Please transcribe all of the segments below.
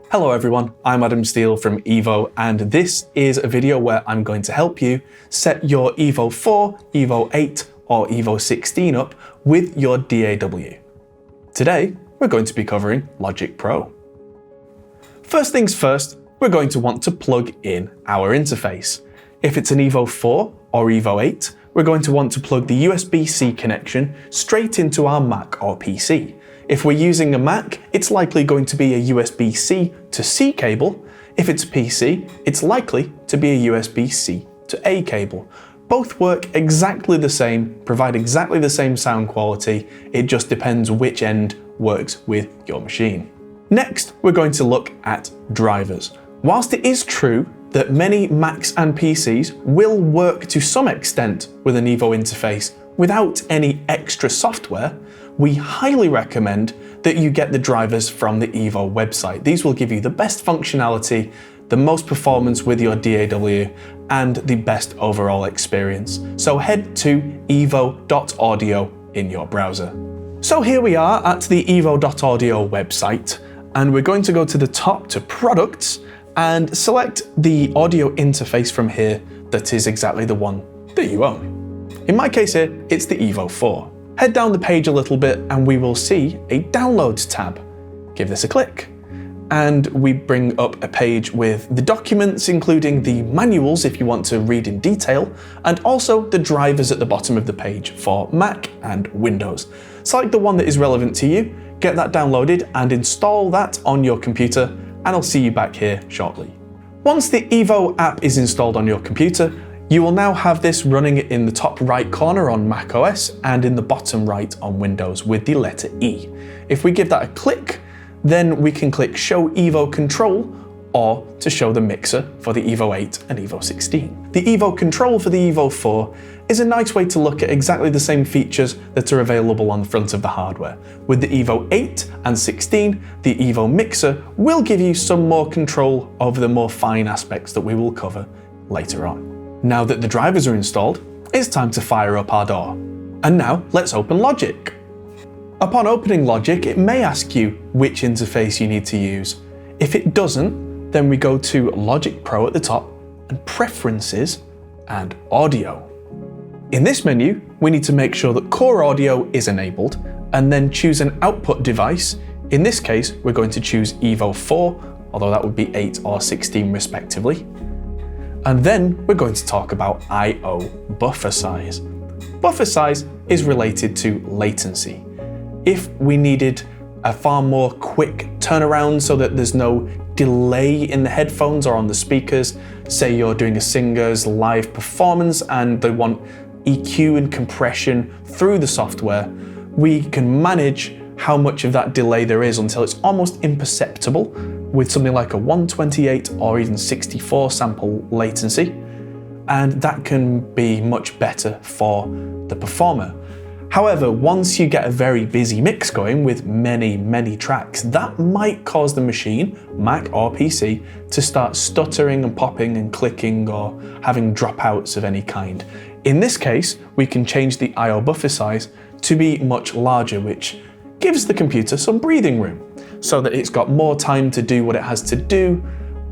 Hello everyone, I'm Adam Steele from EVO, and this is a video where I'm going to help you set your EVO 4, EVO 8 or EVO 16 up with your DAW. Today, we're going to be covering Logic Pro. First things first, we're going to want to plug in our interface. If it's an EVO 4 or EVO 8, we're going to want to plug the USB-C connection straight into our Mac or PC. If we're using a Mac, it's likely going to be a USB-C to C cable. If it's a PC, it's likely to be a USB-C to A cable. Both work exactly the same, provide exactly the same sound quality, it just depends which end works with your machine. Next, we're going to look at drivers. Whilst it is true that many Macs and PCs will work to some extent with an EVO interface without any extra software, we highly recommend that you get the drivers from the EVO website. These will give you the best functionality, the most performance with your DAW, and the best overall experience. So head to evo.audio in your browser. So here we are at the evo.audio website, and we're going to go to the top to Products and select the audio interface from here that is exactly the one that you own. In my case here, it's the EVO 4. Head down the page a little bit and we will see a Downloads tab. Give this a click. And we bring up a page with the documents, including the manuals if you want to read in detail, and also the drivers at the bottom of the page for Mac and Windows. Select the one that is relevant to you, get that downloaded and install that on your computer, and I'll see you back here shortly. Once the EVO app is installed on your computer, you will now have this running in the top right corner on macOS and in the bottom right on Windows with the letter E. If we give that a click, then we can click Show EVO Control or to show the mixer for the EVO 8 and EVO 16. The EVO Control for the EVO 4 is a nice way to look at exactly the same features that are available on the front of the hardware. With the EVO 8 and 16, the EVO Mixer will give you some more control over the more fine aspects that we will cover later on. Now that the drivers are installed, it's time to fire up our DAW. And now let's open Logic. Upon opening Logic, it may ask you which interface you need to use. If it doesn't, then we go to Logic Pro at the top and Preferences and Audio. In this menu, we need to make sure that Core Audio is enabled and then choose an output device. In this case, we're going to choose EVO 4, although that would be 8 or 16 respectively. And then we're going to talk about I/O buffer size. Buffer size is related to latency. If we needed a far more quick turnaround so that there's no delay in the headphones or on the speakers, say you're doing a singer's live performance and they want EQ and compression through the software, we can manage how much of that delay there is until it's almost imperceptible with something like a 128 or even 64 sample latency, and that can be much better for the performer. However, once you get a very busy mix going with many tracks, that might cause the machine, Mac or PC, to start stuttering and popping and clicking or having dropouts of any kind. In this case, we can change the I/O buffer size to be much larger, which gives the computer some breathing room so that it's got more time to do what it has to do,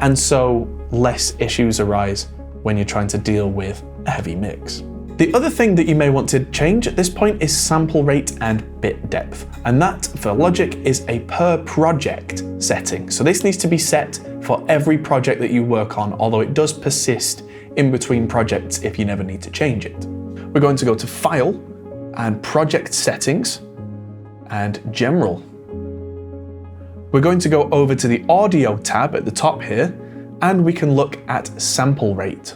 and so less issues arise when you're trying to deal with a heavy mix. The other thing that you may want to change at this point is sample rate and bit depth, and that for Logic is a per project setting. So this needs to be set for every project that you work on, although it does persist in between projects if you never need to change it. We're going to go to File and Project Settings and General. We're going to go over to the Audio tab at the top here, and we can look at sample rate.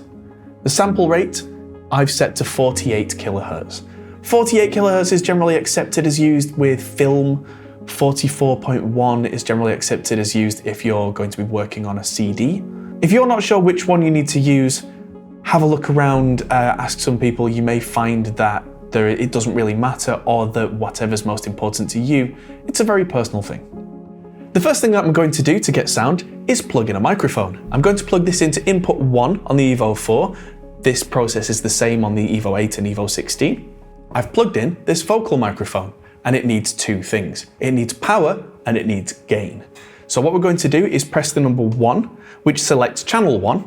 The sample rate I've set to 48 kilohertz. 48 kilohertz is generally accepted as used with film. 44.1 is generally accepted as used if you're going to be working on a CD. If you're not sure which one you need to use, have a look around, ask some people. You may find that it doesn't really matter, or that whatever's most important to you, it's a very personal thing. The first thing that I'm going to do to get sound is plug in a microphone. I'm going to plug this into input 1 on the EVO 4. This process is the same on the EVO 8 and EVO 16. I've plugged in this vocal microphone, and it needs two things. It needs power and it needs gain. So what we're going to do is press the number 1, which selects channel 1.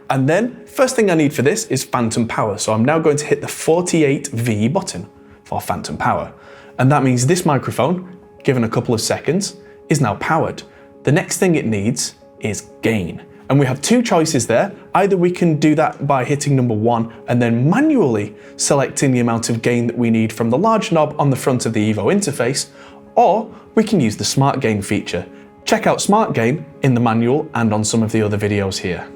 And then, first thing I need for this is phantom power. So I'm now going to hit the 48V button for phantom power. And that means this microphone, given a couple of seconds, is now powered. The next thing it needs is gain. And we have 2 choices there. Either we can do that by hitting number 1 and then manually selecting the amount of gain that we need from the large knob on the front of the EVO interface, or we can use the Smart Gain feature. Check out Smart Gain in the manual and on some of the other videos here.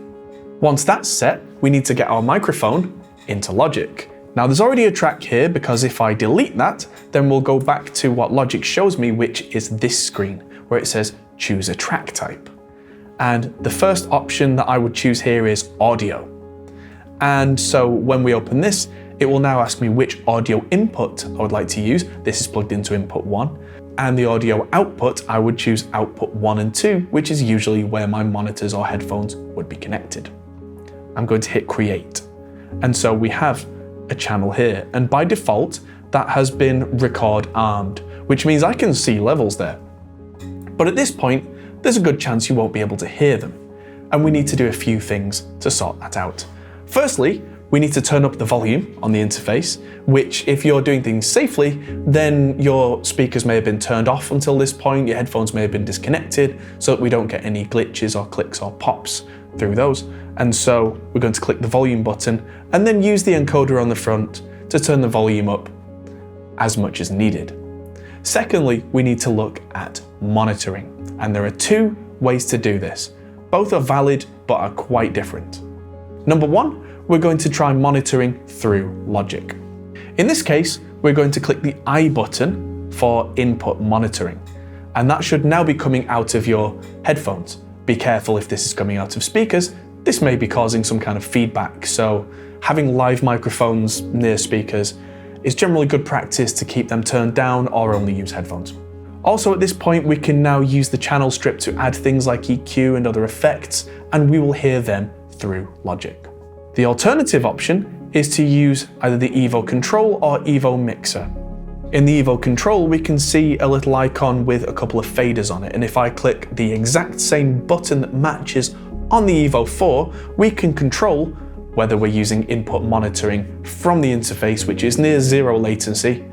Once that's set, we need to get our microphone into Logic. Now there's already a track here because if I delete that, then we'll go back to what Logic shows me, which is this screen, where it says choose a track type. And the first option that I would choose here is audio. And so when we open this, it will now ask me which audio input I would like to use. This is plugged into input 1. And the audio output, I would choose output 1 and 2, which is usually where my monitors or headphones would be connected. I'm going to hit create. And so we have a channel here. And by default, that has been record armed, which means I can see levels there. But at this point, there's a good chance you won't be able to hear them. And we need to do a few things to sort that out. Firstly, we need to turn up the volume on the interface, which if you're doing things safely, then your speakers may have been turned off until this point, your headphones may have been disconnected, so that we don't get any glitches or clicks or pops through those. And so we're going to click the volume button and then use the encoder on the front to turn the volume up as much as needed. Secondly, we need to look at monitoring. And there are 2 ways to do this. Both are valid, but are quite different. Number 1, we're going to try monitoring through Logic. In this case, we're going to click the I button for input monitoring. And that should now be coming out of your headphones. Be careful if this is coming out of speakers. This may be causing some kind of feedback. So having live microphones near speakers is generally good practice to keep them turned down or only use headphones. Also at this point, we can now use the channel strip to add things like EQ and other effects, and we will hear them through Logic. The alternative option is to use either the EVO Control or EVO Mixer. In the EVO Control, we can see a little icon with a couple of faders on it, and if I click the exact same button that matches on the EVO 4, we can control whether we're using input monitoring from the interface, which is near 0 latency,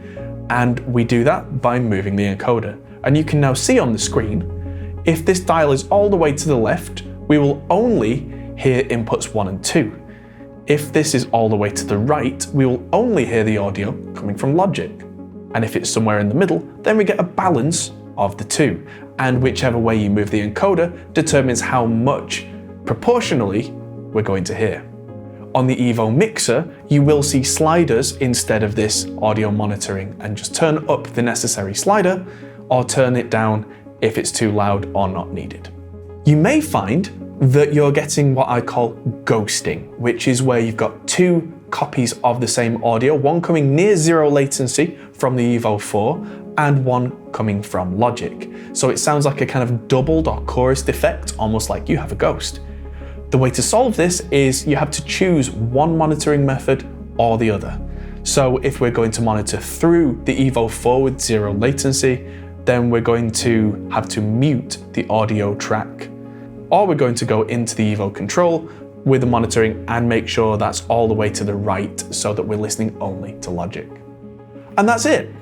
and we do that by moving the encoder. And you can now see on the screen, if this dial is all the way to the left, we will only hear inputs 1 and 2. If this is all the way to the right, we will only hear the audio coming from Logic. And if it's somewhere in the middle, then we get a balance of the 2. And whichever way you move the encoder determines how much proportionally we're going to hear. On the EVO Mixer, you will see sliders instead of this audio monitoring, and just turn up the necessary slider or turn it down if it's too loud or not needed. You may find that you're getting what I call ghosting, which is where you've got 2 copies of the same audio, one coming near 0 latency from the EVO 4 and one coming from Logic. So it sounds like a kind of doubled or chorused effect, almost like you have a ghost. The way to solve this is you have to choose one monitoring method or the other. So if we're going to monitor through the EVO 4 with 0 latency, then we're going to have to mute the audio track, or we're going to go into the EVO Control with the monitoring and make sure that's all the way to the right so that we're listening only to Logic. And that's it.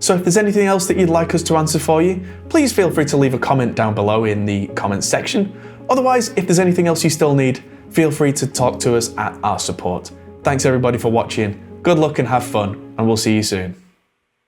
So if there's anything else that you'd like us to answer for you, please feel free to leave a comment down below in the comments section. Otherwise, if there's anything else you still need, feel free to talk to us at our support. Thanks everybody for watching, good luck and have fun, and we'll see you soon.